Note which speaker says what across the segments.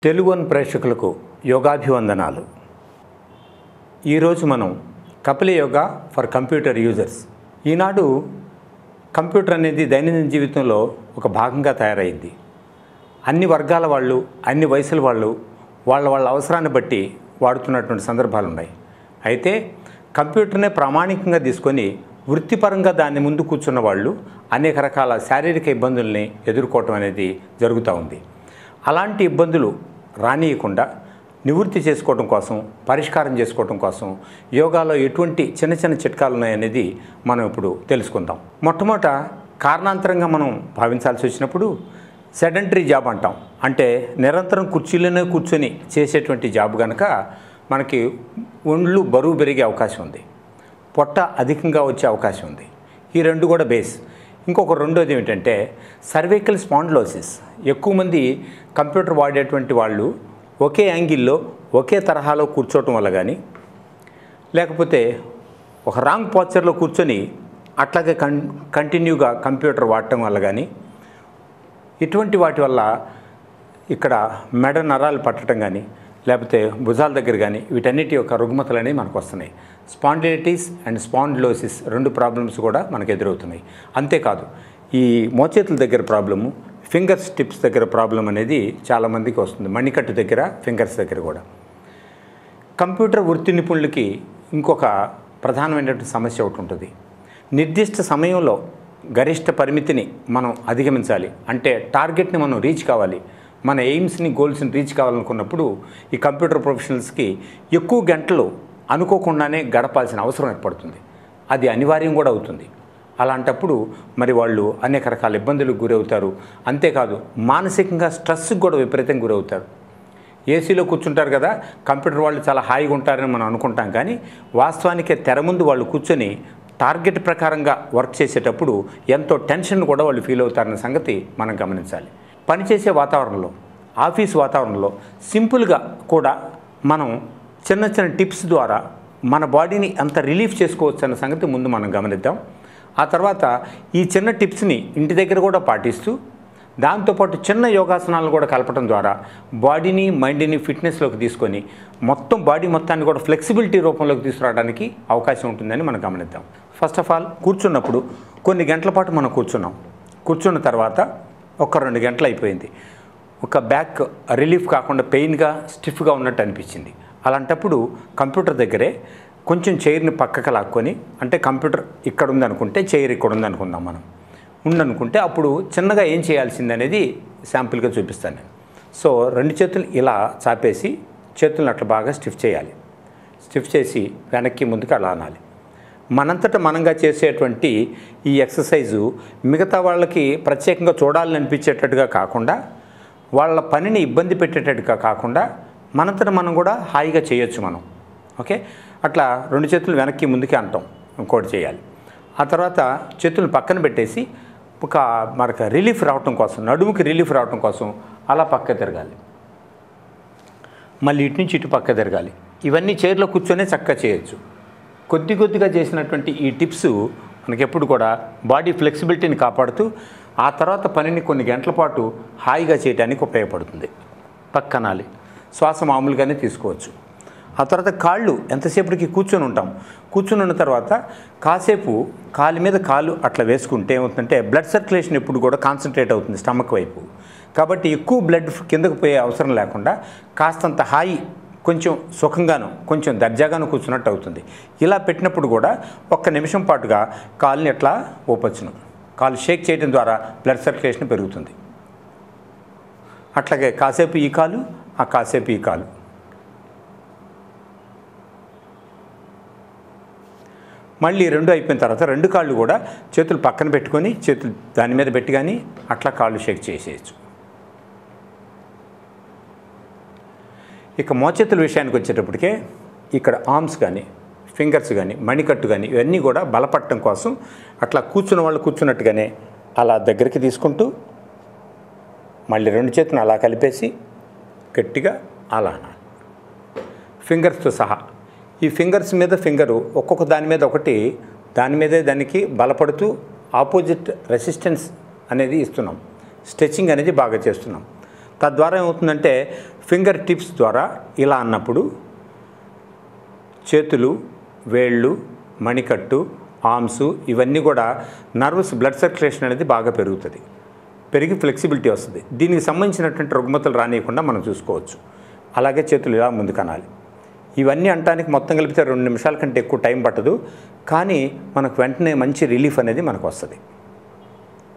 Speaker 1: Telugu one ప్రేక్షకులకు యోగాభివందనాలు. ఈరోజు మనం Kapila yoga for computer users. Eenadu computer అనేది దైనందిన జీవితంలో ఒక భాగంగా తయారైంది. అన్ని వర్గాల వాళ్ళు, అన్ని వయసుల వాళ్ళు వాళ్ళ అవసరాన్ని బట్టి వాడుతున్నటువంటి సందర్భాలు ఉన్నాయి. అయితే కంప్యూటర్నే ప్రామాణికంగా తీసుకొని వృత్తిపరంగా దాన్ని ముందు కూర్చున్న వాళ్ళు అనేక రకాల శారీరక ఇబ్బందుల్ని ఎదుర్కోవటం అనేది జరుగుతూ ఉంది. అలాంటి ఇబ్బందులు రానియకుండా నివృత్తి చేసుకోవడం కోసం, పరిష్కారం చేసుకోవడం కోసం యోగాలో ఎటువంటి చిన్న చిన్న చిట్కాలు ఉన్నాయనేది మనం ఇప్పుడు తెలుసుకుందాం. మొట్టమొదట కారణాంతరంగా మనం భావించాల్సి వచ్చినప్పుడు సెడెంటరీ జాబ్ అంటాం. అంటే నిరంతరం కుర్చీలోనే కూర్చొని చేసేటువంటి జాబ్ కనుక మనకి ఒళ్ళు బరువు పెరిగే అవకాశం ఉంది, పొట్ట అధికంగా వచ్చే అవకాశం ఉంది. ఈ రెండు కూడా బేస్. ఇంకొక రెండోది ఏమిటంటే సర్వైకల్ స్పాండిలోసిస్. ఎక్కువ మంది కంప్యూటర్ వాడేటువంటి వాళ్ళు ఒకే యాంగిల్లో ఒకే తరహాలో కూర్చోవటం వల్ల కానీ, లేకపోతే ఒక రాంగ్ పోస్చర్లో కూర్చొని అట్లాగే కంటిన్యూగా కంప్యూటర్ వాడటం వల్ల కానీ, ఇటువంటి వాటి వల్ల ఇక్కడ మెడ నరాలు పట్టడం కానీ, లేకపోతే భుజాల దగ్గర కానీ వీటన్నిటి యొక్క రుగ్మతలు అనేవి మనకు వస్తున్నాయి. స్పాండిలైటిస్ అండ్ స్పాండిలోసిస్ రెండు ప్రాబ్లమ్స్ కూడా మనకు ఎదురవుతున్నాయి. అంతేకాదు ఈ మోచేతుల దగ్గర ప్రాబ్లము, ఫింగర్స్ టిప్స్ దగ్గర ప్రాబ్లం అనేది చాలామందికి వస్తుంది. మణికట్టు దగ్గర, ఫింగర్స్ దగ్గర కూడా. కంప్యూటర్ వృత్తి నిపుణులకి ఇంకొక ప్రధానమైనటువంటి సమస్య ఒకటి ఉంటుంది. నిర్దిష్ట సమయంలో గరిష్ట పరిమితిని మనం అధిగమించాలి. అంటే టార్గెట్ని మనం రీచ్ కావాలి. మన ఎయిమ్స్ని, గోల్స్ని రీచ్ కావాలనుకున్నప్పుడు ఈ కంప్యూటర్ ప్రొఫెషనల్స్కి ఎక్కువ గంటలు అనుకోకుండానే గడపాల్సిన అవసరం ఏర్పడుతుంది. అది అనివార్యం కూడా అవుతుంది. అలాంటప్పుడు మరి వాళ్ళు అనేక రకాల ఇబ్బందులకు గురవుతారు. అంతేకాదు మానసికంగా స్ట్రెస్కి కూడా విపరీతంగా గురవుతారు. ఏసీలో కూర్చుంటారు కదా, కంప్యూటర్ వాళ్ళు చాలా హాయిగా ఉంటారని మనం అనుకుంటాం. కానీ వాస్తవానికి తెర ముందు వాళ్ళు కూర్చొని టార్గెట్ ప్రకారంగా వర్క్ చేసేటప్పుడు ఎంతో టెన్షన్ కూడా వాళ్ళు ఫీల్ అవుతారన్న సంగతి మనం గమనించాలి. పనిచేసే వాతావరణంలో, ఆఫీస్ వాతావరణంలో సింపుల్గా కూడా మనం చిన్న చిన్న టిప్స్ ద్వారా మన బాడీని ఎంత రిలీఫ్ చేసుకోవచ్చు అన్న సంగతి ముందు మనం గమనిద్దాం. ఆ తర్వాత ఈ చిన్న టిప్స్ని ఇంటి దగ్గర కూడా పాటిస్తూ దాంతోపాటు చిన్న యోగాసనాలను కూడా కలపడం ద్వారా బాడీని, మైండ్ని ఫిట్నెస్లోకి తీసుకొని మొత్తం బాడీ మొత్తాన్ని కూడా ఫ్లెక్సిబిలిటీ రూపంలోకి తీసుకురావడానికి అవకాశం ఉంటుందని మనం గమనిద్దాం. ఫస్ట్ ఆఫ్ ఆల్ కూర్చున్నప్పుడు కొన్ని గంటల పాటు మనం కూర్చున్న తర్వాత ఒక 2 గంటలు అయిపోయింది, ఒక బ్యాక్ రిలీఫ్ కాకుండా పెయిన్గా, స్టిఫ్గా ఉన్నట్టు అనిపించింది. అలాంటప్పుడు కంప్యూటర్ దగ్గరే కొంచెం చైర్ని పక్కకు లాక్కొని, అంటే కంప్యూటర్ ఇక్కడ ఉందనుకుంటే చైర్ ఇక్కడ ఉందనుకుందాం, మనం ఉందనుకుంటే అప్పుడు చిన్నగా ఏం చేయాల్సింది అనేది శాంపుల్గా చూపిస్తాను నేను. సో 2 చేతులు ఇలా చాపేసి చేతులను అట్లా బాగా స్టిఫ్ చేయాలి. స్టిఫ్ చేసి వెనక్కి ముందుకు అలా అనాలి. మనంతట మనంగా చేసేటువంటి ఈ ఎక్సర్సైజు మిగతా వాళ్ళకి ప్రత్యేకంగా చూడాలని అనిపించేటట్టుగా కాకుండా, వాళ్ళ పనిని ఇబ్బంది పెట్టేటట్టుగా కాకుండా మనంతట మనం కూడా హాయిగా చేయొచ్చు మనం. ఓకే, అట్లా 2 చేతులు వెనక్కి ముందుకే అంటాం. ఇంకోటి చేయాలి. ఆ తర్వాత చేతులను పక్కన పెట్టేసి మనకు రిలీఫ్ రావటం కోసం, నడుముకి రిలీఫ్ రావటం కోసం అలా పక్క తిరగాలి. మళ్ళీ ఇటు నుంచి ఇటు పక్క తిరగాలి. ఇవన్నీ చైర్లో కూర్చొనే చక్కగా చేయొచ్చు. కొద్దిగా చేసినటువంటి ఈ టిప్స్ మనకి ఎప్పుడు కూడా బాడీ ఫ్లెక్సిబిలిటీని కాపాడుతూ ఆ తర్వాత పనిని కొన్ని గంటల పాటు హాయిగా చేయడానికి ఉపయోగపడుతుంది. పక్కనాలి, శ్వాస మామూలుగానే తీసుకోవచ్చు. ఆ తర్వాత కాళ్ళు ఎంతసేపటికి కూర్చొని ఉంటాం. కూర్చొని ఉన్న తర్వాత కాసేపు కాలు మీద కాలు అట్లా వేసుకుంటే ఏమవుతుందంటే బ్లడ్ సర్క్యులేషన్ ఎప్పుడు కూడా కాన్సన్ట్రేట్ అవుతుంది స్టమక్ వైపు. కాబట్టి ఎక్కువ బ్లడ్ కిందకు పోయే అవసరం లేకుండా కాస్తంత హాయి, కొంచెం సుఖంగాను, కొంచెం దర్జాగాను కూర్చున్నట్టు అవుతుంది. ఇలా పెట్టినప్పుడు కూడా 1 నిమిషం పాటుగా కాలుని ఎట్లా ఊపచ్చును. కాలు షేక్ చేయడం ద్వారా బ్లడ్ సర్క్యులేషన్ పెరుగుతుంది. అట్లాగే కాసేపు ఈ కాలు, ఆ కాసేపు ఈ కాలు. మళ్ళీ 2 అయిపోయిన తర్వాత 2 కాళ్ళు కూడా చేతులు పక్కన పెట్టుకొని చేతులు దాని మీద పెట్టి కానీ అట్లా కాళ్ళు షేక్ చేసేయచ్చు. ఇక మోచేతుల విషయానికి వచ్చేటప్పటికే ఇక్కడ ఆర్మ్స్ కానీ, ఫింగర్స్ కానీ, మణికట్టు కానీ ఇవన్నీ కూడా బలపడటం కోసం అట్లా కూర్చున్న వాళ్ళు కూర్చున్నట్టుగానే అలా దగ్గరికి తీసుకుంటూ మళ్ళీ 2 చేతులను అలా కలిపేసి గట్టిగా అలా అనాలి, ఫింగర్స్తో సహా. ఈ ఫింగర్స్ మీద ఫింగరు ఒక్కొక్క దాని మీద ఒకటి, దాని మీదే దానికి బలపడుతూ ఆపోజిట్ రెసిస్టెన్స్ అనేది ఇస్తున్నాం. స్ట్రెచ్చింగ్ అనేది బాగా చేస్తున్నాం. తద్వారా ఏమవుతుందంటే ఫింగర్ టిప్స్ ద్వారా ఇలా అన్నప్పుడు చేతులు, వేళ్ళు, మణికట్టు, ఆర్మ్స్ ఇవన్నీ కూడా నర్వస్ బ్లడ్ సర్క్యులేషన్ అనేది బాగా పెరుగుతుంది. పెరిగి ఫ్లెక్సిబిలిటీ వస్తుంది. దీనికి సంబంధించినటువంటి రుగ్మతలు రానియకుండా మనం చూసుకోవచ్చు. అలాగే చేతులు ఇలా ముందుకు అనాలి. ఇవన్నీ అనటానికి మొత్తం కలిపితే 2 నిమిషాల కంటే ఎక్కువ టైం పట్టదు, కానీ మనకు వెంటనే మంచి రిలీఫ్ అనేది మనకు వస్తుంది.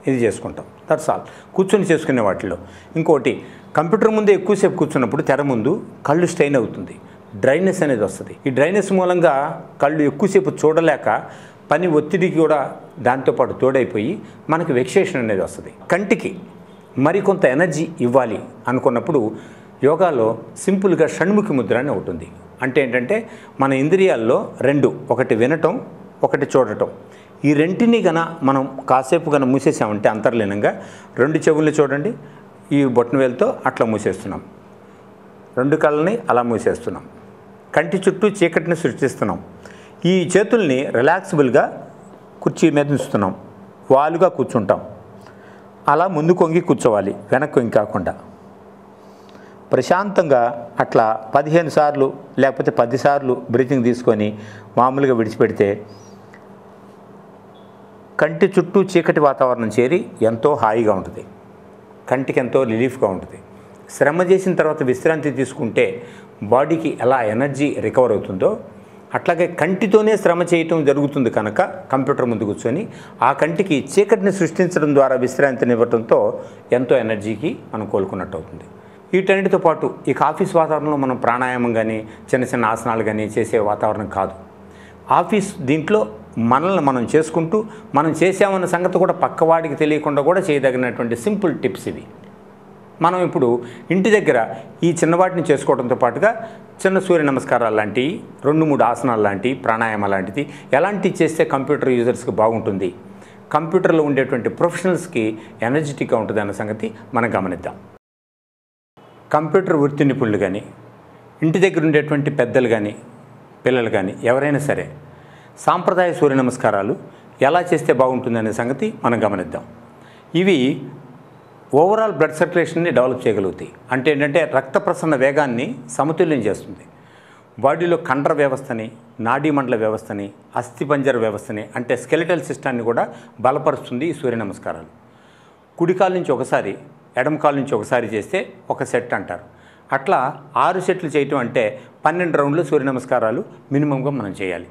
Speaker 1: ఇది చేసుకుంటాం. That's all. కూర్చొని చేసుకునే వాటిలో ఇంకోటి, కంప్యూటర్ ముందే ఎక్కువసేపు కూర్చున్నప్పుడు తెర ముందు కళ్ళు స్ట్రెయిన్ అవుతుంది, డ్రైనెస్ అనేది వస్తుంది. ఈ డ్రైనెస్ మూలంగా కళ్ళు ఎక్కువసేపు చూడలేక పని ఒత్తిడికి కూడా దాంతోపాటు తోడైపోయి మనకి వెక్సేషన్ అనేది వస్తుంది. కంటికి మరికొంత ఎనర్జీ ఇవ్వాలి అనుకున్నప్పుడు యోగాలో సింపుల్గా షణ్ముఖి ముద్ర అని ఒకటి ఉంది. అంటే ఏంటంటే మన ఇంద్రియాల్లో 2, ఒకటి వినటం, ఒకటి చూడటం. ఈ రెంటిని గన మనం కాసేపు గన మూసేసామంటే అంతర్లీనంగా 2 చెవుల్ని చూడండి, ఈ బొట్టనవేలుతో అట్లా మూసేస్తున్నాం, 2 కళ్ళని అలా మూసేస్తున్నాం, కంటి చుట్టూ చీకటిని సృష్టిస్తున్నాం. ఈ చేతుల్ని రిలాక్సిబుల్గా కుర్చీ మీద ఉంచుతున్నాం, వాలుగా కూర్చుంటాం. అలా ముందు కొంగి కూర్చోవాలి, వెనక్కి కొంగి కాకుండా. ప్రశాంతంగా అట్లా 15 సార్లు లేకపోతే 10 సార్లు బ్రీతింగ్ తీసుకొని మామూలుగా విడిచిపెడితే కంటి చుట్టూ చీకటి వాతావరణం చేరి ఎంతో హాయిగా ఉంటుంది, కంటికి ఎంతో రిలీఫ్గా ఉంటుంది. శ్రమ చేసిన తర్వాత విశ్రాంతి తీసుకుంటే బాడీకి ఎలా ఎనర్జీ రికవర్ అవుతుందో అట్లాగే కంటితోనే శ్రమ చేయటం జరుగుతుంది కనుక కంప్యూటర్ ముందు కూర్చొని ఆ కంటికి చీకటిని సృష్టించడం ద్వారా విశ్రాంతినివ్వడంతో ఎంతో ఎనర్జీకి మనం కోలుకున్నట్టు అవుతుంది. వీటన్నిటితో పాటు ఇక ఆఫీస్ వాతావరణంలో మనం ప్రాణాయామం కానీ చిన్న చిన్న ఆసనాలు కానీ చేసే వాతావరణం కాదు. ఆఫీస్ దీంట్లో మనల్ని మనం చేసుకుంటూ మనం చేసామన్న సంగతి కూడా పక్కవాడికి తెలియకుండా కూడా చేయదగినటువంటి సింపుల్ టిప్స్ ఇవి. మనం ఇప్పుడు ఇంటి దగ్గర ఈ చిన్నవాటిని చేసుకోవడంతో పాటుగా చిన్న సూర్య నమస్కారాలు లాంటివి, 2-3 ఆసనాలు లాంటివి, ప్రాణాయామం లాంటిది ఎలాంటివి చేస్తే కంప్యూటర్ యూజర్స్కి బాగుంటుంది, కంప్యూటర్లో ఉండేటువంటి ప్రొఫెషనల్స్కి ఎనర్జెటిక్గా ఉంటుంది అన్న సంగతి మనం గమనిద్దాం. కంప్యూటర్ వృత్తి నిపుణులు కానీ, ఇంటి దగ్గర ఉండేటువంటి పెద్దలు కానీ, పిల్లలు కానీ ఎవరైనా సరే సాంప్రదాయ సూర్య నమస్కారాలు ఎలా చేస్తే బాగుంటుందనే సంగతి మనం గమనిద్దాం. ఇవి ఓవరాల్ బ్లడ్ సర్క్యులేషన్ని డెవలప్ చేయగలుగుతాయి. అంటే ఏంటంటే రక్త ప్రసరణ వేగాన్ని సమతుల్యం చేస్తుంది. బాడీలో కండర వ్యవస్థని, నాడీ మండల వ్యవస్థని, అస్థిపంజర వ్యవస్థని అంటే స్కెలిటల్ సిస్టాన్ని కూడా బలపరుస్తుంది ఈ సూర్య నమస్కారాలు. కుడికాల నుంచి ఒకసారి, ఎడమ కాలు నుంచి ఒకసారి చేస్తే ఒక సెట్ అంటారు. అట్లా 6 సెట్లు చేయటం అంటే 12 రౌండ్లు సూర్య నమస్కారాలు మినిమంగా మనం చేయాలి.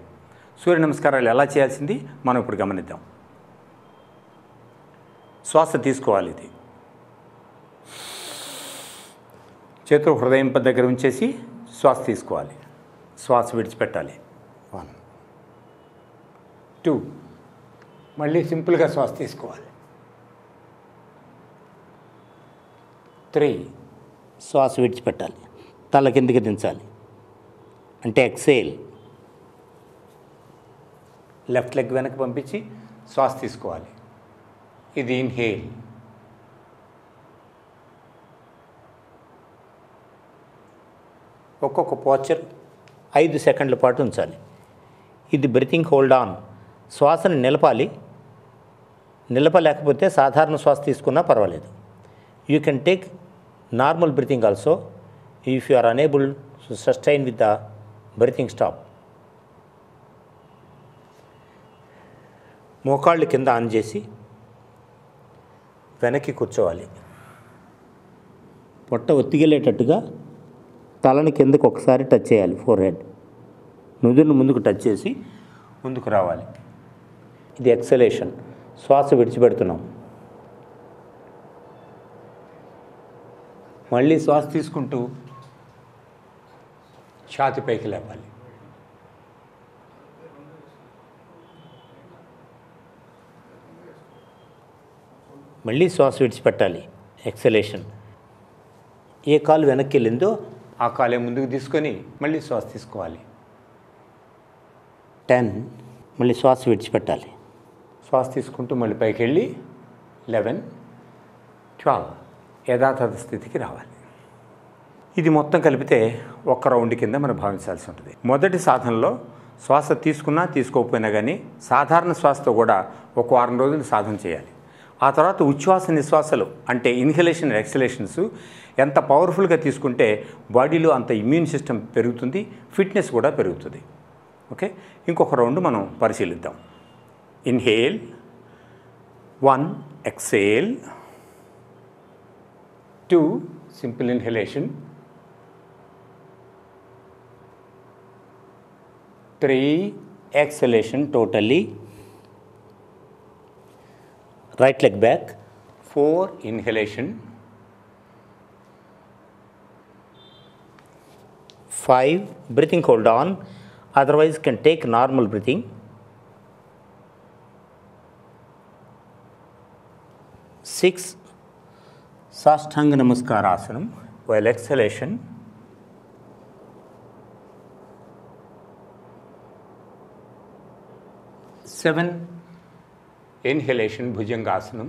Speaker 1: సూర్య నమస్కారాలు ఎలా చేయాల్సింది మనం ఇప్పుడు గమనిద్దాం. శ్వాస తీసుకోవాలి. ఇది చేతులు హృదయం దగ్గర ఉంచేసి శ్వాస తీసుకోవాలి, శ్వాస విడిచిపెట్టాలి. 1 2 మళ్ళీ సింపుల్గా శ్వాస తీసుకోవాలి. 3 శ్వాస విడిచిపెట్టాలి, తల కిందికి దించాలి అంటే ఎక్సేల్. లెఫ్ట్ లెగ్ వెనక్కి పంపించి శ్వాస తీసుకోవాలి. ఇది ఇన్హేల్. ఒక్కొక్క పోస్చర్ 5 సెకండ్ల పాటు ఉంచాలి. ఇది బ్రీతింగ్ హోల్డ్ ఆన్. శ్వాసను నిలపాలి. నిలపలేకపోతే సాధారణ శ్వాస తీసుకున్నా పర్వాలేదు. You can take normal breathing also if you are unable to sustain with the breathing stop. మోకాళ్ళు కింద ఆన్ చేసి వెనక్కి కూర్చోవాలి. పొట్ట ఒత్తిగెళ్ళేటట్టుగా తలని కిందకు ఒకసారి టచ్ చేయాలి. ఫోర్ హెడ్ నుదురును ముందుకు టచ్ చేసి ముందుకు రావాలి. ఇది ఎక్సలేషన్. శ్వాస విడిచిపెడుతున్నాం. మళ్ళీ శ్వాస తీసుకుంటూ ఛాతి పైకి లేపాలి. మళ్ళీ శ్వాస విడిచిపెట్టాలి. ఎక్సలేషన్. ఏ కాలు వెనక్కి వెళ్ళిందో ఆ కాలే ముందుకు తీసుకొని మళ్ళీ శ్వాస తీసుకోవాలి. 10 మళ్ళీ శ్వాస విడిచిపెట్టాలి. శ్వాస తీసుకుంటూ మళ్ళీ పైకి వెళ్ళి 11 12 యథాతథ స్థితికి రావాలి. ఇది మొత్తం కలిపితే ఒక్క రౌండ్ కింద మనం భావించాల్సి ఉంటుంది. మొదటి సాధనలో శ్వాస తీసుకున్నా తీసుకోకపోయినా కానీ సాధారణ శ్వాసతో కూడా ఒక వారం రోజులు సాధన చేయాలి. ఆ తర్వాత ఉచ్ఛ్వాస నిశ్వాసాలు అంటే ఇన్హలేషన్ అండ్ ఎక్సలేషన్స్ ఎంత పవర్ఫుల్గా తీసుకుంటే బాడీలో అంత ఇమ్యూన్ సిస్టమ్ పెరుగుతుంది, ఫిట్నెస్ కూడా పెరుగుతుంది. ఓకే, ఇంకొక రౌండ్ మనం పరిశీలిద్దాం. Inhale, 1 exhale, 2 simple inhalation, 3 exhalation totally, right leg back, 4 inhalation, 5 breathing hold on, otherwise can take normal breathing, 6 Sashtanga Namaskarasanam while exhalation, 7 inhalation Bhujangasanam,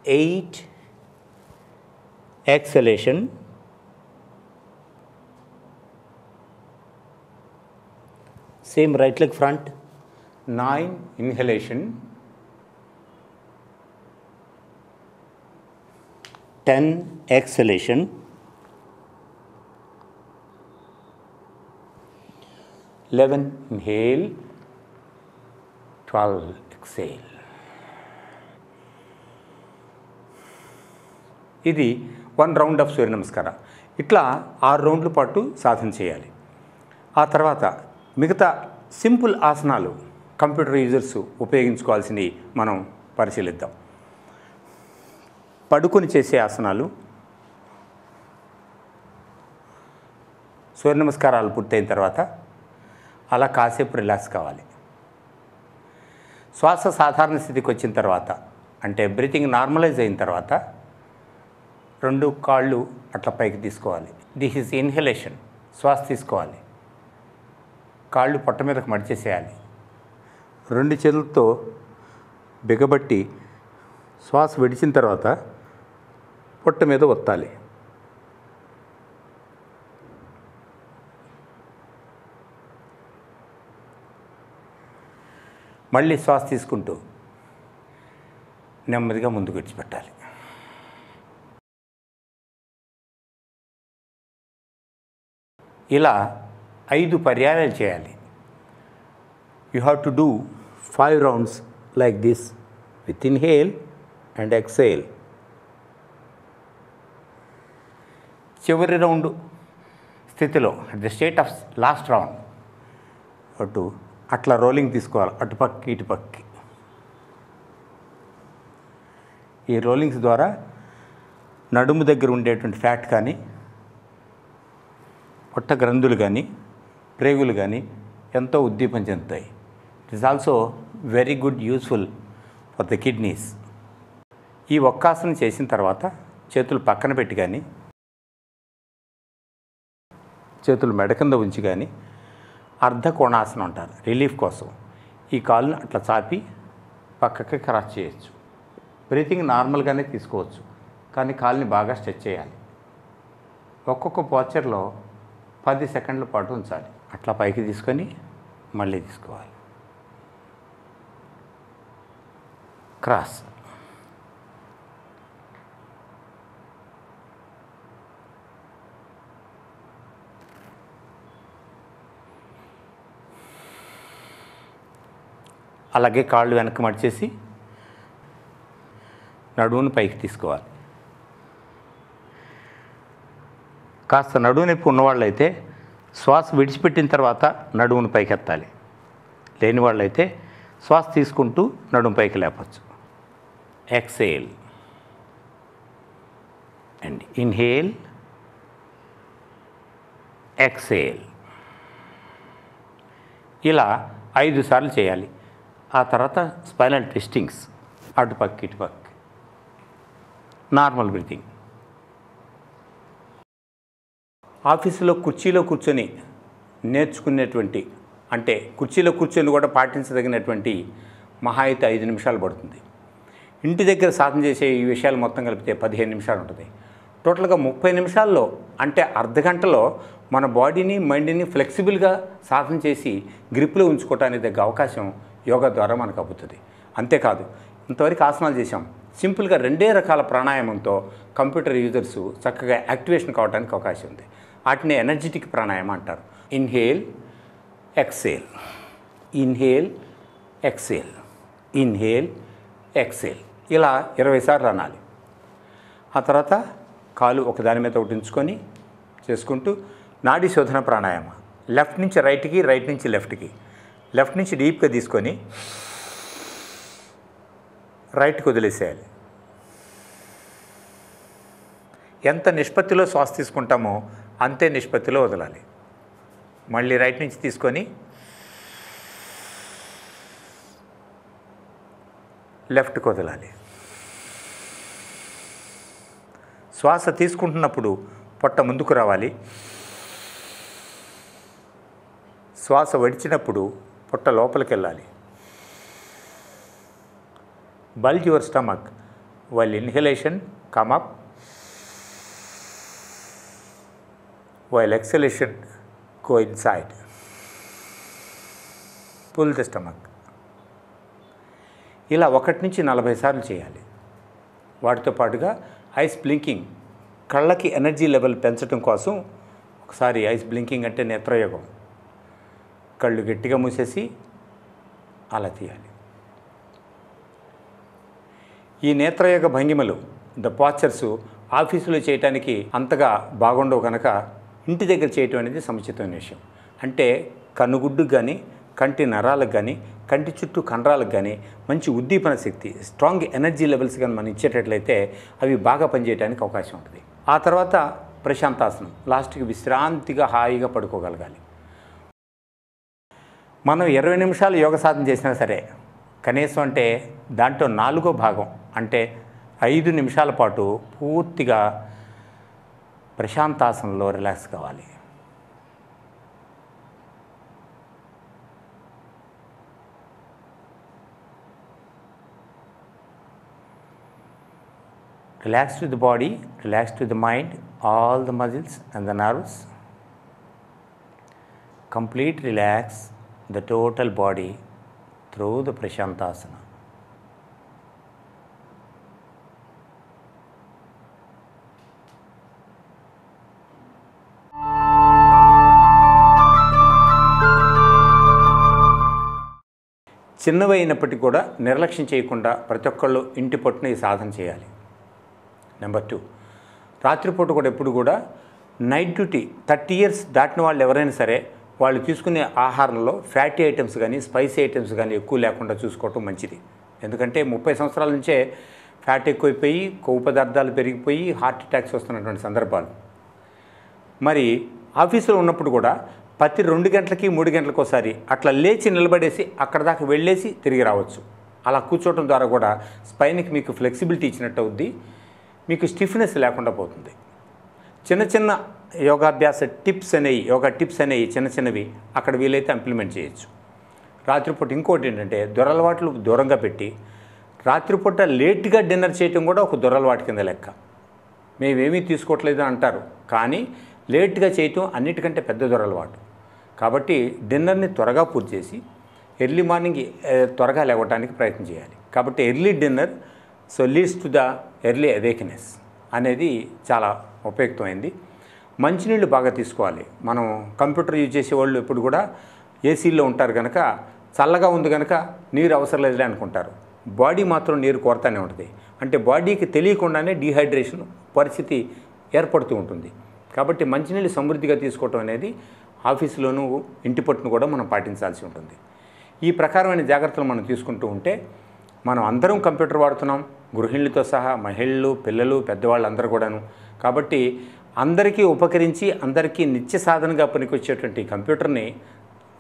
Speaker 1: 8 exhalation, 6 right leg front, 9 inhalation, 10 exhalation, 11 inhale, 12 exhale. ఇది 1 round of సూర్య నమస్కారం. ఇట్లా 6 రౌండ్ల పాటు సాధన చేయాలి. ఆ తర్వాత మిగతా simple ఆసనాలు computer users ఉపయోగించుకోవాల్సినవి మనం పరిశీలిద్దాం. పడుకొని చేసే ఆసనాలు, సూర్య నమస్కారాలు పూర్తయిన తర్వాత అలా కాసేపు రిలాక్స్ కావాలి. శ్వాస సాధారణ స్థితికి వచ్చిన తర్వాత అంటే బ్రీతింగ్ నార్మలైజ్ అయిన తర్వాత 2 కాళ్ళు అట్లా పైకి తీసుకోవాలి. This is inhalation. శ్వాస తీసుకోవాలి, కాళ్ళు పొట్ట మీదకు మడిచేసేయాలి. 2 చేతులతో బిగబట్టి శ్వాస విడిచిన తర్వాత పొట్ట మీద ఒత్తాలి. మళ్ళీ శ్వాస తీసుకుంటూ నెమ్మదిగా ముందుకు విడిచిపెట్టాలి. ఇలా 5 పర్యాయాలు చేయాలి. You have to do 5 rounds like this with inhale and exhale. చివరి రౌండ్ స్థితిలో at the state of last round అట్లా రోలింగ్ తీసుకోవాలి, అటుపక్కకి ఇటుపక్కకి. ఈ రోలింగ్స్ ద్వారా నడుము దగ్గర ఉండేటువంటి ఫ్యాట్ కానీ, పొట్ట గ్రంథులు కానీ, ప్రేగులు కానీ ఎంతో ఉద్దీపన చెందుతాయి. It is also very good useful for the kidneys. ఈ ఒక్కాసనం చేసిన తర్వాత చేతులు పక్కన పెట్టి కానీ, చేతులు మెడ కింద ఉంచి కానీ అర్ధ కోణాసనం అంటారు రిలీఫ్ కోసం. ఈ కాలును అట్లా చాపి పక్కకి క్రాస్ చేయొచ్చు. బ్రీతింగ్ నార్మల్గానే తీసుకోవచ్చు, కానీ కాలుని బాగా స్ట్రెచ్ చేయాలి. ఒక్కొక్క పోస్చర్లో 10 సెకండ్ల పాటు ఉంచాలి. అట్లా పైకి తీసుకొని మళ్ళీ తీసుకోవాలి. క్రాస్. అలాగే కాళ్ళు వెనక్కి మడిచేసి నడువును పైకి తీసుకోవాలి. కాస్త నడువు నొప్పి ఉన్నవాళ్ళైతే శ్వాస విడిచిపెట్టిన తర్వాత నడువును పైకి ఎత్తాలి. లేని వాళ్ళైతే శ్వాస తీసుకుంటూ నడుము పైకి లేపచ్చు. Exhale and inhale, exhale. ఇలా 5 సార్లు చేయాలి. ఆ తర్వాత స్పైనల్ ట్విస్టింగ్స్, అటుపక్క ఇటుపక్క, నార్మల్ బ్రీతింగ్. ఆఫీసులో కుర్చీలో కూర్చొని నేర్చుకునేటువంటి, అంటే కుర్చీలో కూర్చొని కూడా పాటించదగినటువంటి మహా అయితే 5 నిమిషాలు పడుతుంది. ఇంటి దగ్గర సాధన చేసే ఈ విషయాలు మొత్తం కలిపితే 15 నిమిషాలు ఉంటుంది. టోటల్గా 30 నిమిషాల్లో అంటే అర్ధగంటలో మన బాడీని మైండ్ని ఫ్లెక్సిబుల్గా సాధన చేసి గ్రిప్లో ఉంచుకోవడానికి దగ్గర అవకాశం యోగా ద్వారా మనకు అబ్బుతుంది. అంతేకాదు ఇంతవరకు ఆసనాలు చేశాం, సింపుల్గా 2 రకాల ప్రాణాయామంతో కంప్యూటర్ యూజర్స్ చక్కగా యాక్టివేషన్ కావడానికి అవకాశం ఉంది. వాటిని ఎనర్జెటిక్ ప్రాణాయామం అంటారు. Inhale, exhale, inhale, exhale, inhale, exhale, ఇలా 20 సార్లు అనాలి. ఆ తర్వాత కాలు ఒకదాని మీద ఒకటి ఉంచుకొని చేసుకుంటూ నాడీ శోధన ప్రాణాయామం, లెఫ్ట్ నుంచి రైట్కి, రైట్ నుంచి లెఫ్ట్కి, లెఫ్ట్ నుంచి డీప్గా తీసుకొని రైట్కి వదిలేసేయాలి. ఎంత నిష్పత్తిలో శ్వాస తీసుకుంటామో అంతే నిష్పత్తిలో వదలాలి. మళ్ళీ రైట్ నుంచి తీసుకొని లెఫ్ట్కి వదలాలి. శ్వాస తీసుకుంటున్నప్పుడు పొట్ట ముందుకు రావాలి, శ్వాస విడిచినప్పుడు పొట్ట లోపలికి వెళ్ళాలి. Bulge your stomach while inhalation, come up, while exhalation, go inside, pull the stomach. ఇలా 1 నుంచి 40 సార్లు చేయాలి. వాటితో పాటుగా ఐస్ బ్లింకింగ్, కళ్ళకి ఎనర్జీ లెవెల్ పెంచడం కోసం ఒకసారి ఐస్ బ్లింకింగ్ అంటే నేత్రయోగం, కళ్ళు గట్టిగా మూసేసి అలా తీయాలి. ఈ నేత్రయోగ భంగిమలు, ద పాస్చర్స్ ఆఫీసులో చేయటానికి అంతగా బాగుండవు కనుక ఇంటి దగ్గర చేయటం అనేది సముచితమైన విషయం. అంటే కన్నుగుడ్డుకు కానీ, కంటి నరాలకు కానీ, కంటి చుట్టూ కండరాలకు కానీ మంచి ఉద్దీపన శక్తి, స్ట్రాంగ్ ఎనర్జీ లెవెల్స్ కానీ మనం ఇచ్చేటట్లయితే అవి బాగా పనిచేయడానికి అవకాశం ఉంటుంది. ఆ తర్వాత ప్రశాంతాసనం, లాస్ట్కి విశ్రాంతిగా హాయిగా పడుకోగలగాలి. మనం 20 నిమిషాలు యోగ సాధన చేసినా సరే కనీసం అంటే దాంట్లో 4వ భాగం అంటే 5 నిమిషాల పాటు పూర్తిగా ప్రశాంతాసనంలో రిలాక్స్ కావాలి. Relax to the body, relax to the mind, all the muscles and the nerves. Complete relax the total body through the Prashantasana. చిన్నవి అయినప్పటికీ కూడా నిర్లక్ష్యం చేయకుండా ప్రతి ఒక్కళ్ళు ఇంటి పట్టున ఈ సాధన చేయాలి. నెంబర్ 2, రాత్రిపూట కూడా ఎప్పుడు కూడా నైట్ డ్యూటీ 30 ఇయర్స్ దాటిన వాళ్ళు ఎవరైనా సరే వాళ్ళు తీసుకునే ఆహారంలో ఫ్యాటీ ఐటమ్స్ కానీ, స్పైసీ ఐటమ్స్ కానీ ఎక్కువ లేకుండా చూసుకోవటం మంచిది. ఎందుకంటే 30 సంవత్సరాల నుంచే ఫ్యాట్ ఎక్కువైపోయి, కొవ్వు పదార్థాలు పెరిగిపోయి హార్ట్ అటాక్స్ వస్తున్నటువంటి సందర్భాలు. మరి ఆఫీసులో ఉన్నప్పుడు కూడా ప్రతి 2 గంటలకి 3 గంటలకు ఒకసారి అట్లా లేచి నిలబడేసి అక్కడ దాకా వెళ్ళేసి తిరిగి రావచ్చు. అలా కూర్చోవడం ద్వారా కూడా స్పైన్కి మీకు ఫ్లెక్సిబిలిటీ ఇచ్చినట్టు అవుద్ది, మీకు స్టిఫ్నెస్ లేకుండా పోతుంది. చిన్న చిన్న యోగాభ్యాస టిప్స్ అనేవి, యోగా టిప్స్ అనేవి చిన్న చిన్నవి అక్కడ వీలైతే ఇంప్లిమెంట్ చేయొచ్చు. రాత్రిపూట ఇంకోటి ఏంటంటే దురలవాట్లు దూరంగా పెట్టి రాత్రిపూట లేట్గా డిన్నర్ చేయటం కూడా ఒక దురలవాటు కింద లెక్క. మేమేమీ తీసుకోవట్లేదు అంటారు, కానీ లేట్గా చేయటం అన్నిటికంటే పెద్ద దురలవాటు. కాబట్టి డిన్నర్ని త్వరగా పూర్తి చేసి ఎర్లీ మార్నింగ్ త్వరగా లేవటానికి ప్రయత్నం చేయాలి. కాబట్టి early dinner so leads to the early awakeness అనేది చాలా ఉపయుక్తమైంది. మంచినీళ్ళు బాగా తీసుకోవాలి. మనం కంప్యూటర్ యూజ్ చేసేవాళ్ళు ఎప్పుడు కూడా ఏసీల్లో ఉంటారు కనుక చల్లగా ఉంది కనుక నీరు అవసరం లేదులే అనుకుంటారు. బాడీ మాత్రం నీరు కోరతానే ఉంటుంది. అంటే బాడీకి తెలియకుండానే డీహైడ్రేషన్ పరిస్థితి ఏర్పడుతూ ఉంటుంది. కాబట్టి మంచినీళ్ళు సమృద్ధిగా తీసుకోవటం అనేది ఆఫీసులోనూ ఇంటి పట్టును కూడా మనం పాటించాల్సి ఉంటుంది. ఈ ప్రకారమైన జాగ్రత్తలు మనం తీసుకుంటూ ఉంటే మనం అందరం కంప్యూటర్ వాడుతున్నాం, గృహిణులతో సహా మహిళలు, పిల్లలు, పెద్దవాళ్ళు అందరూ కూడాను. కాబట్టి అందరికీ ఉపకరించి అందరికీ నిత్య సాధనగా పనికొచ్చేటువంటి కంప్యూటర్ని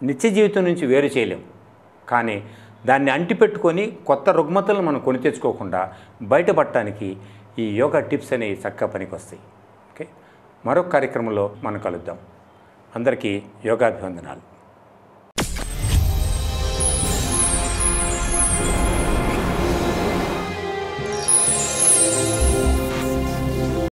Speaker 1: నిత్య జీవితం నుంచి వేరు చేయలేం. కానీ దాన్ని అంటిపెట్టుకొని కొత్త రుగ్మతలను మనం కొని తెచ్చుకోకుండా బయటపడటానికి ఈ యోగా టిప్స్ అనేవి చక్కగా పనికొస్తాయి. ఓకే, మరొక కార్యక్రమంలో మనం కలుద్దాం. అందరికీ యోగాభివందనాలు.